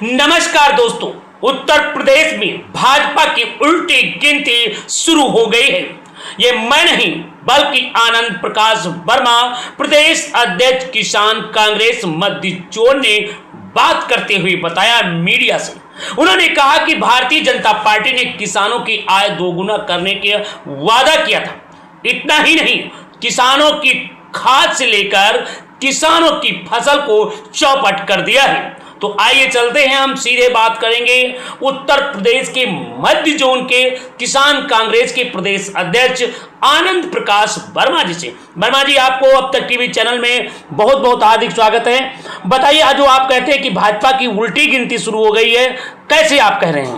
नमस्कार दोस्तों, उत्तर प्रदेश में भाजपा की उल्टी गिनती शुरू हो गई है। ये मैं नहीं बल्कि आनंद प्रकाश वर्मा, प्रदेश अध्यक्ष किसान कांग्रेस मध्य जोन ने बात करते हुए बताया मीडिया से। उन्होंने कहा कि भारतीय जनता पार्टी ने किसानों की आय दोगुना करने का वादा किया था। इतना ही नहीं, किसानों की खाद से लेकर किसानों की फसल को चौपट कर दिया है। तो आइए चलते हैं, हम सीधे बात करेंगे उत्तर प्रदेश के मध्य जोन के किसान कांग्रेस के प्रदेश अध्यक्ष आनंद प्रकाश वर्मा जी से। वर्मा जी, आपको अब तक टीवी चैनल में बहुत बहुत हार्दिक स्वागत है। बताइए, आज जो आप कहते हैं कि भाजपा की उल्टी गिनती शुरू हो गई है, कैसे आप कह रहे हैं?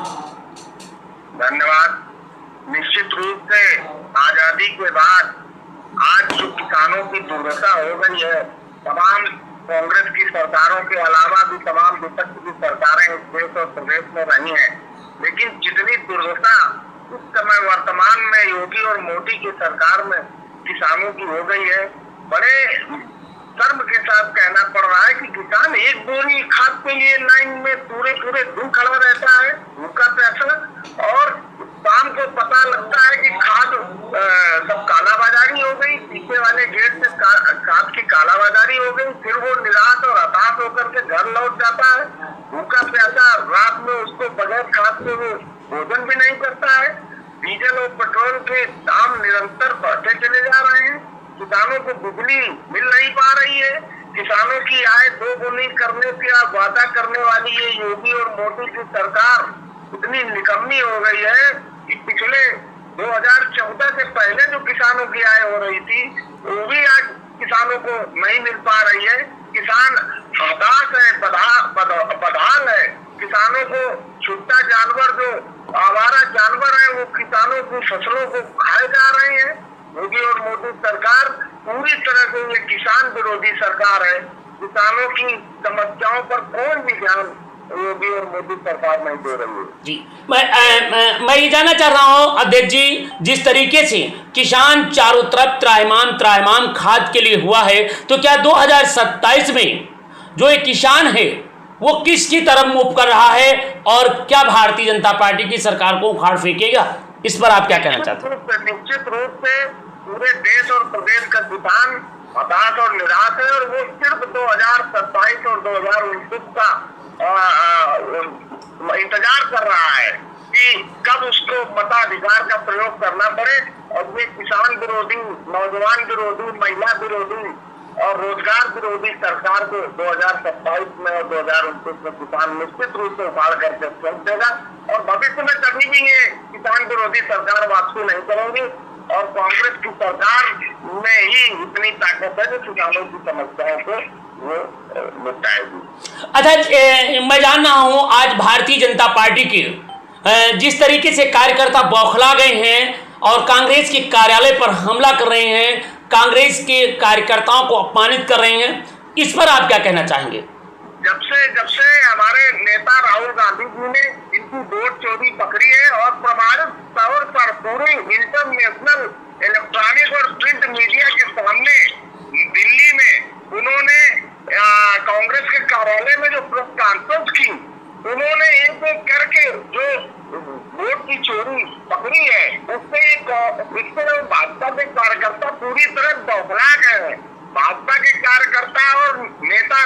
धन्यवाद। निश्चित रूप से आजादी के बाद आज जो किसानों की दुर्दशा हो गई है, तमाम कांग्रेस की सरकारों के अलावा भी तमाम विपक्ष की सरकारें इस देश और प्रदेश में रही हैं, लेकिन जितनी दुर्दशा उस समय वर्तमान में योगी और मोदी की सरकार में किसानों की हो गई है, बड़े शर्म के साथ कहना पड़ रहा है कि किसान एक बोरी खाद के लिए लाइन में पूरे दिन खड़ा रहता है, भूखा प्यासा, और शाम को पता लगता है कि खाद सब कालाबाजारी हो गई, पीछे वाले गेट से खाद की कालाबाजारी हो गई। फिर वो निराश और हताश होकर के घर लौट जाता है, भूखा प्यासा, रात में उसको बगैर खाद के वो भोजन भी नहीं करता है। डीजल और पेट्रोल के दाम निरंतर बढ़ते चले जा रहे हैं, किसानों को बिजली मिल नहीं पा रही है, किसानों की आय दोगुनी करने का वादा करने वाली ये योगी और मोदी की सरकार इतनी निकम्मी हो गई है कि पिछले 2014 से पहले जो किसानों की आय हो रही थी वो भी आज किसानों को नहीं मिल पा रही है। किसान हताश है, बदहाल है। किसानों को छुट्टा जानवर, जो आवारा जानवर है, वो किसानों की फसलों को खाए जा रहे हैं। योगी और मोदी सरकार पूरी तरह से ये किसान विरोधी सरकार है। किसानों की समस्याओं पर कोई भी ध्यान योगी और मोदी सरकार नहीं दे रही है। जी, मैं ये जानना चाह रहा हूँ अध्यक्ष जी, जिस तरीके से किसान चारों तरफ त्राहिमाम खाद के लिए हुआ है, तो क्या 2027 में जो एक किसान है वो किसकी तरफ मुंह कर रहा है, और क्या भारतीय जनता पार्टी की सरकार को उखाड़ फेंकेगा? इस पर आप क्या कहना चाहते हैं? निश्चित रूप से पूरे देश और प्रदेश का किसान हताश और निराश है, और वो सिर्फ 2027 और 2029 का इंतजार कर रहा है कि कब उसको मताधिकार का प्रयोग करना पड़े, और ये किसान विरोधी, नौजवान विरोधी, महिला विरोधी और रोजगार विरोधी सरकार को 2027 में और 2029 में किसान निश्चित रूप से उखाड़ करके फेंक देगा, और भविष्य में कभी भी ये किसान विरोधी सरकार वापसी नहीं करेंगी, और कांग्रेस की सरकार में ही इतनी ताकत है जो किसानों की समस्याओं को वो निपटाएगी। अच्छा, मैं जान रहा हूँ आज भारतीय जनता पार्टी के जिस तरीके से कार्यकर्ता बौखला गए हैं और कांग्रेस के कार्यालय पर हमला कर रहे हैं, कांग्रेस के कार्यकर्ताओं को अपमानित कर रहे हैं, इस पर आप क्या कहना चाहेंगे? जब से हमारे नेता राहुल गांधी जी ने इनकी वोट चोरी पकड़ी है, और प्रमाणित तौर पर पूरे इंटरनेशनल इलेक्ट्रॉनिक और प्रिंट मीडिया के सामने दिल्ली में उन्होंने कांग्रेस के कार्यालय में जो प्रेस कॉन्फ्रेंस की, उन्होंने एक एक करके जो वोट की चोरी पकड़ी है उससे भाजपा के कार्यकर्ता पूरी तरह बौखला गए हैं। भाजपा के कार्यकर्ता और नेता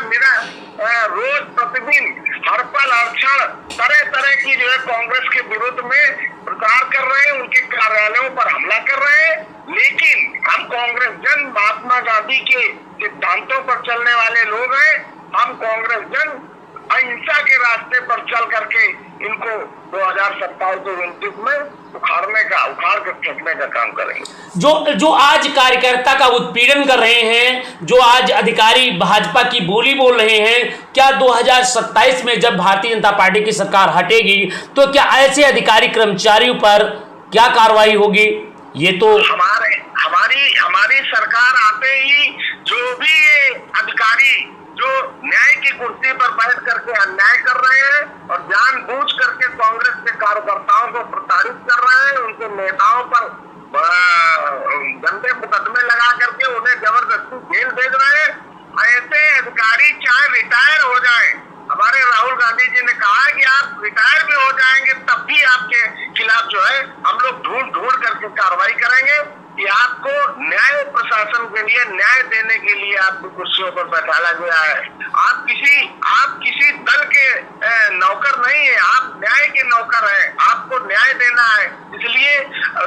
रोज प्रतिदिन हर पल हर क्षण तरह की जो है कांग्रेस के विरुद्ध में प्रचार कर रहे हैं, उनके कार्यालयों पर हमला कर रहे हैं। लेकिन हम कांग्रेस जन महात्मा गांधी के सिद्धांतों पर चलने वाले लोग हैं। हम कांग्रेस जन अहिंसा के रास्ते पर चल करके इनको 2027 और 29 में उखाड़ कर फेंकने का काम करेंगे। जो आज कार्यकर्ता का उत्पीड़न कर रहे हैं, जो आज अधिकारी भाजपा की बोली बोल रहे हैं, क्या 2027 में जब भारतीय जनता पार्टी की सरकार हटेगी तो क्या ऐसे अधिकारी कर्मचारियों पर क्या कार्रवाई होगी? ये तो हमारी सरकार आते ही जो भी अधिकारी जो न्याय की कुर्सी पर बैठ करके अन्याय कर रहे हैं और जानबूझ करके कांग्रेस के कार्यकर्ताओं को प्रताड़ित कर रहे हैं, उनके नेताओं पर गंदे मुकदमे लगा करके उन्हें जबरदस्ती जेल भेज रहे हैं, ऐसे अधिकारी चाहे रिटायर हो जाए, अब हमारे राहुल गांधी जी ने कहा कि आप रिटायर भी हो जाएंगे तब भी आपके खिलाफ जो है हम लोग ढूंढ करके कार्रवाई करेंगे कि आपको न्याय प्रशासन के लिए न्याय देने के लिए आपको कुर्सियों पर बैठाया गया है। आप किसी दल के नौकर नहीं है, आप न्याय के नौकर हैं, आपको न्याय देना है। इसलिए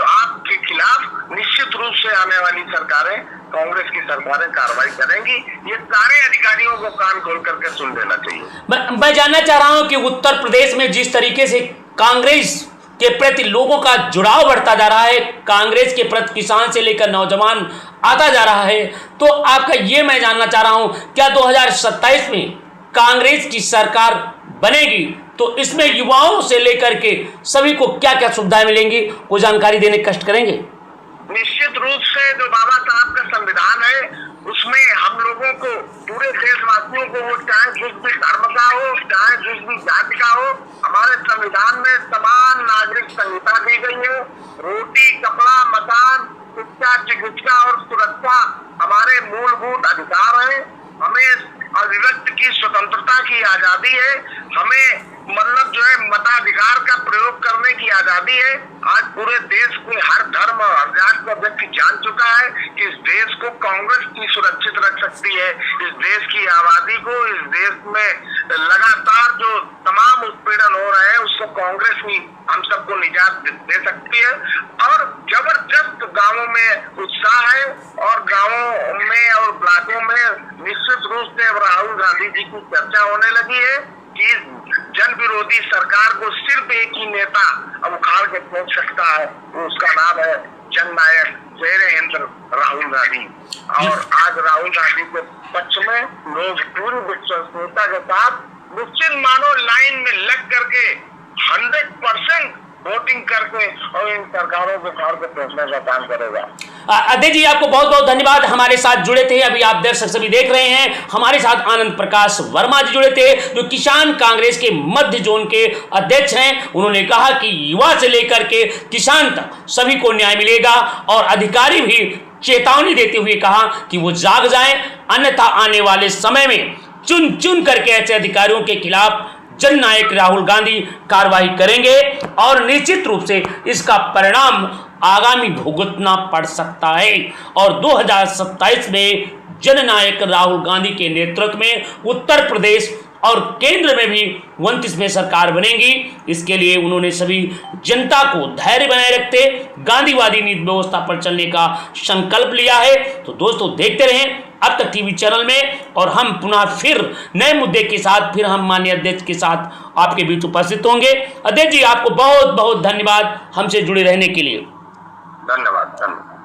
आपके खिलाफ निश्चित रूप से आने वाली सरकारें, कांग्रेस की सरकारें कार्रवाई करेंगी। ये सारे अधिकारियों को कान खोल करके सुन लेना चाहिए। मैं जानना चाह रहा हूं कि उत्तर प्रदेश में जिस तरीके से कांग्रेस के प्रति लोगों का जुड़ाव बढ़ता जा रहा है, कांग्रेस के प्रति किसान से लेकर नौजवान आता जा रहा है, तो आपका ये मैं जानना चाह रहा हूं, क्या 2027 में कांग्रेस की सरकार बनेगी तो इसमें युवाओं से लेकर के सभी को क्या क्या सुविधाएं मिलेंगी, वो जानकारी देने का कष्ट करेंगे? निश्चित रूप से जो बाबा साहब का संविधान है उसमें हम लोगों को, पूरे देशवासियों को, वो चाहे जिस भी धर्म का हो, चाहे जिस भी जाति का हो, हमारे संविधान में समान नागरिक संहिता दी गई है। रोटी, कपड़ा, मकान, शिक्षा, चिकित्सा और सुरक्षा हमारे मूलभूत अधिकार हैं। हमें अभिव्यक्ति की स्वतंत्रता की आजादी है। हमें मतलब जो है मताधिकार का प्रयोग करने की आजादी है। आज पूरे देश में हर धर्म और जात का व्यक्ति जान चुका है कि इस देश को कांग्रेस की सुरक्षित रख सकती है। इस देश की आबादी को, इस देश में लगातार जो तमाम उत्पीड़न हो रहे हैं उसको कांग्रेस ही हम सबको निजात दे सकती है। और जबरदस्त गांवों में उत्साह है और गांवों में और ब्लॉकों में निश्चित रूप से राहुल गांधी जी की चर्चा होने लगी है कि जन विरोधी सरकार को सिर्फ एक ही नेता अब उखाड़ के फेंक सकता है, उसका नाम है जननायक शेर हिंद राहुल गांधी। और आज राहुल गांधी के पक्ष में लोग पूरी विश्वसनीयता के साथ निश्चित मानो लाइन में लग करके 100% वोटिंग करके और इन सरकारों को उखाड़ के फेंकने का काम करेगा। अध्यक्ष जी, आपको बहुत बहुत धन्यवाद, हमारे साथ जुड़े थे। अभी आप दर्शक सभी देख रहे हैं, हमारे साथ आनंद प्रकाश वर्मा जी जुड़े थे, जो किसान कांग्रेस के मध्य जोन के अध्यक्ष हैं। उन्होंने कहा कि युवा से लेकर के किसान तक सभी को न्याय मिलेगा और अधिकारी भी चेतावनी देते हुए कहा कि वो जाग जाएं, अन्यथा आने वाले समय में चुन चुन करके ऐसे अधिकारियों के खिलाफ जननायक राहुल गांधी कार्रवाई करेंगे और निश्चित रूप से इसका परिणाम आगामी भुगतना पड़ सकता है। और 2027 में जननायक राहुल गांधी के नेतृत्व में उत्तर प्रदेश और केंद्र में भी 29 सरकार बनेगी। इसके लिए उन्होंने सभी जनता को धैर्य बनाए रखते गांधीवादी नीति व्यवस्था पर चलने का संकल्प लिया है। तो दोस्तों, देखते रहें अब तक टीवी चैनल में, और हम पुनः फिर नए मुद्दे के साथ फिर हम माननीय अध्यक्ष के साथ आपके बीच उपस्थित होंगे। अध्यक्ष जी, आपको बहुत बहुत धन्यवाद हमसे जुड़े रहने के लिए। धन्यवाद।